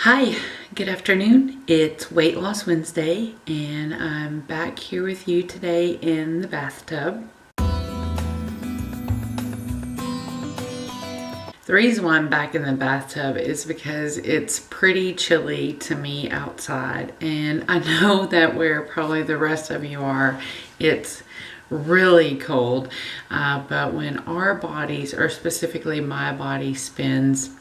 Hi, good afternoon. It's Weight Loss Wednesday and I'm back here with you today in the bathtub. The reason why I'm back in the bathtub is because it's pretty chilly to me outside, and I know that where probably the rest of you are, it's really cold, but when our bodies, or specifically my body, spends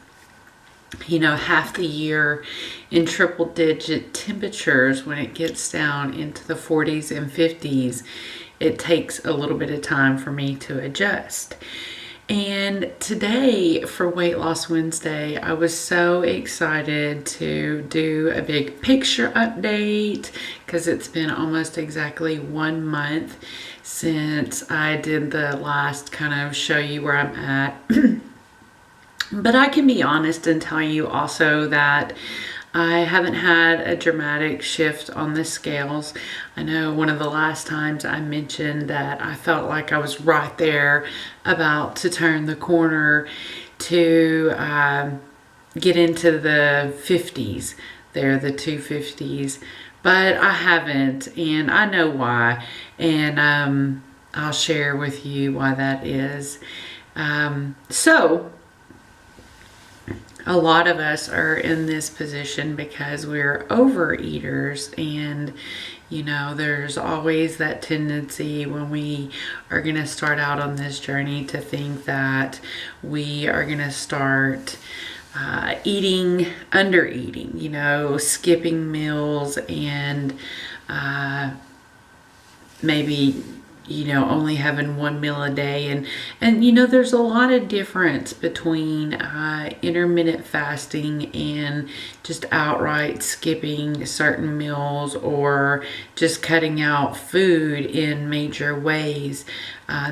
half the year in triple digit temperatures, when it gets down into the 40s and 50s, it takes a little bit of time for me to adjust. And today for Weight Loss Wednesday, I was so excited to do a big picture update because it's been almost exactly 1 month since I did the last kind of show you where I'm at. But I can be honest and tell you also that I haven't had a dramatic shift on the scales. I know one of the last times I mentioned that I felt like I was right there about to turn the corner to get into the 50s. They're the 250s, but I haven't, and I know why, and I'll share with you why that is. So a lot of us are in this position because we're overeaters, and there's always that tendency when we are going to start out on this journey to think that we are going to start under eating, skipping meals, and maybe only having one meal a day, and there's a lot of difference between intermittent fasting and just outright skipping certain meals or just cutting out food in major ways.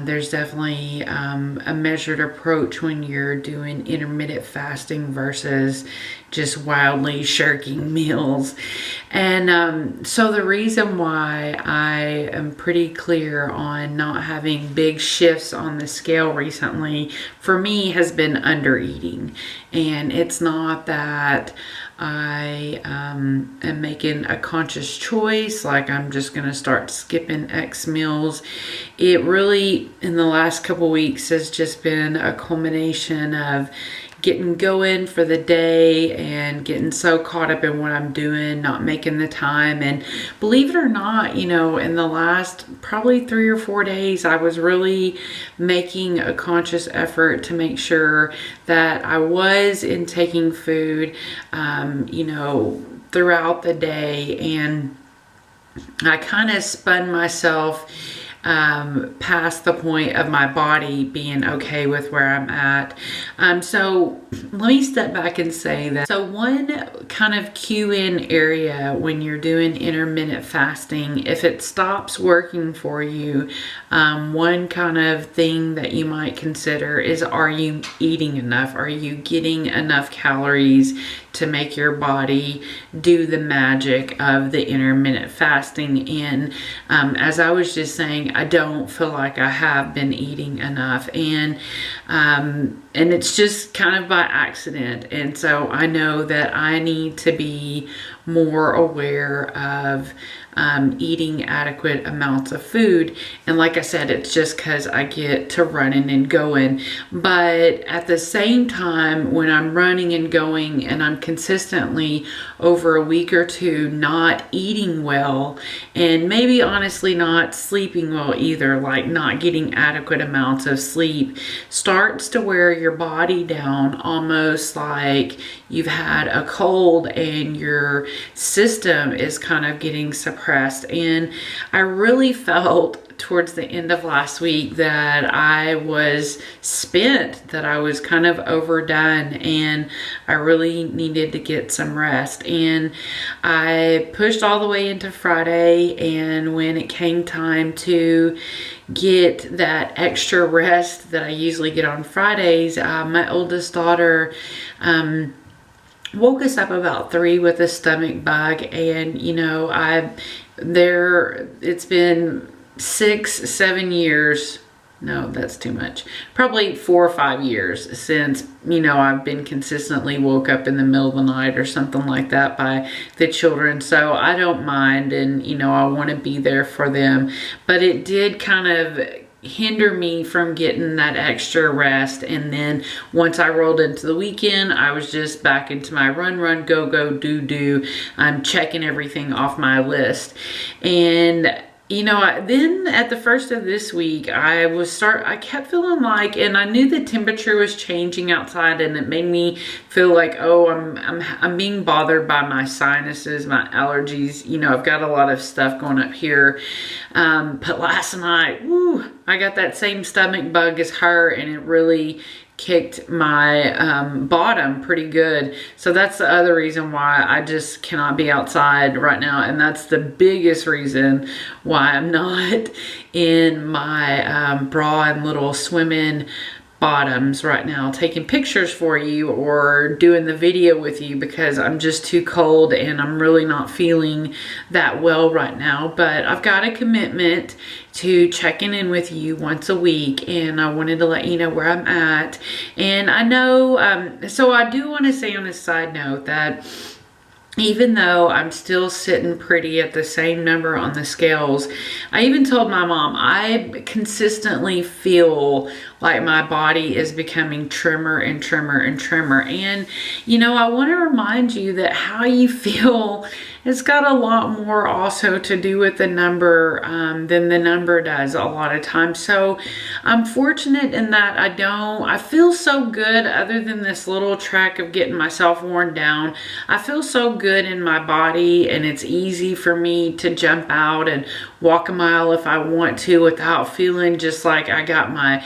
There's definitely a measured approach when you're doing intermittent fasting versus just wildly shirking meals. And so the reason why I am pretty clear on not having big shifts on the scale recently, for me, has been under eating. And it's not that I am making a conscious choice, like I'm just going to start skipping X meals. It really, in the last couple weeks, has just been a culmination of getting going for the day and getting so caught up in what I'm doing, not making the time. And believe it or not, in the last probably 3 or 4 days, I was really making a conscious effort to make sure that I was intaking food, throughout the day. And I kind of spun myself past the point of my body being okay with where I'm at. So let me step back and say that. So one kind of cue-in area when you're doing intermittent fasting, if it stops working for you, one kind of thing that you might consider is, are you eating enough? Are you getting enough calories to make your body do the magic of the intermittent fasting? And as I was just saying, I don't feel like I have been eating enough, and it's just kind of by accident. And so I know that I need to be more aware of eating adequate amounts of food. And like I said, it's just because I get to running and going. But at the same time, when I'm running and going and I'm consistently over a week or two not eating well, and maybe honestly not sleeping well either, like not getting adequate amounts of sleep, starts to wear your body down, almost like you've had a cold and your system is kind of getting suppressed. And I really felt towards the end of last week that I was spent, that I was kind of overdone, and I really needed to get some rest. And I pushed all the way into Friday, and when it came time to get that extra rest that I usually get on Fridays, my oldest daughter woke us up about 3 with a stomach bug, and it's been 6-7 years no, that's too much. Probably 4 or 5 years since, I've been consistently woke up in the middle of the night or something like that by the children. So I don't mind, and, I want to be there for them. But it did kind of hinder me from getting that extra rest. And then once I rolled into the weekend, I was just back into my run, go, do. I'm checking everything off my list. And then at the first of this week, I kept feeling like, and I knew the temperature was changing outside, and it made me feel like, oh, I'm being bothered by my sinuses, my allergies. I've got a lot of stuff going up here. But last night, I got that same stomach bug as her, and it really kicked my bottom pretty good. So that's the other reason why I just cannot be outside right now, and that's the biggest reason why I'm not in my bra and little swimming bottoms right now taking pictures for you or doing the video with you, because I'm just too cold and I'm really not feeling that well right now. But I've got a commitment to checking in with you once a week, and I wanted to let you know where I'm at. And I know, so I do want to say on a side note that even though I'm still sitting pretty at the same number on the scales, I even told my mom, I consistently feel like my body is becoming trimmer and trimmer and trimmer. And, I want to remind you that how you feel, it's got a lot more also to do with the number than the number does a lot of times. So I'm fortunate in that I feel so good other than this little track of getting myself worn down. I feel so good in my body, and it's easy for me to jump out and walk a mile if I want to without feeling just like I got my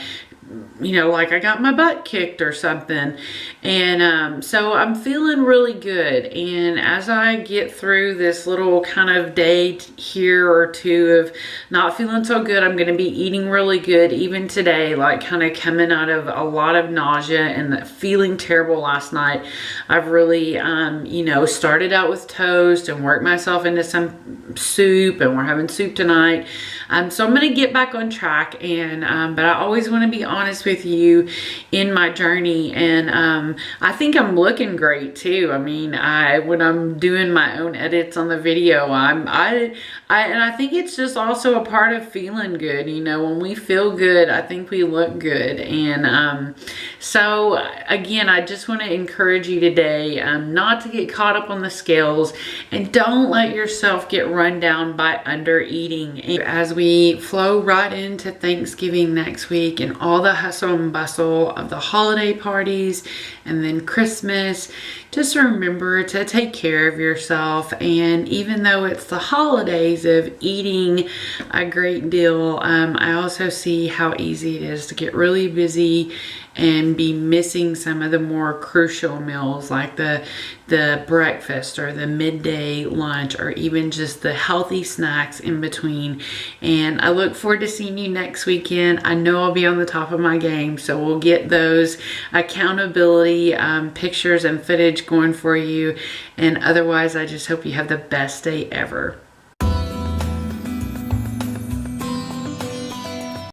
like I got my butt kicked or something. And so I'm feeling really good. And as I get through this little kind of day here or two of not feeling so good, I'm going to be eating really good even today, like kind of coming out of a lot of nausea and feeling terrible last night. I've really, started out with toast and worked myself into some soup, and we're having soup tonight. So I'm going to get back on track, and but I always want to be honest with you in my journey. And I think I'm looking great too. I mean, when I'm doing my own edits on the video, and I think it's just also a part of feeling good. When we feel good, I think we look good. And so again, I just want to encourage you today not to get caught up on the scales, and don't let yourself get run down by under eating. And as we flow right into Thanksgiving next week and all the hustle and bustle of the holiday parties and then Christmas, just remember to take care of yourself. And even though it's the holidays of eating a great deal, I also see how easy it is to get really busy and be missing some of the more crucial meals, like the breakfast or the midday lunch, or even just the healthy snacks in between. And I look forward to seeing you next weekend. I know I'll be on the top of my game, so we'll get those accountability pictures and footage going for you. And otherwise, I just hope you have the best day ever.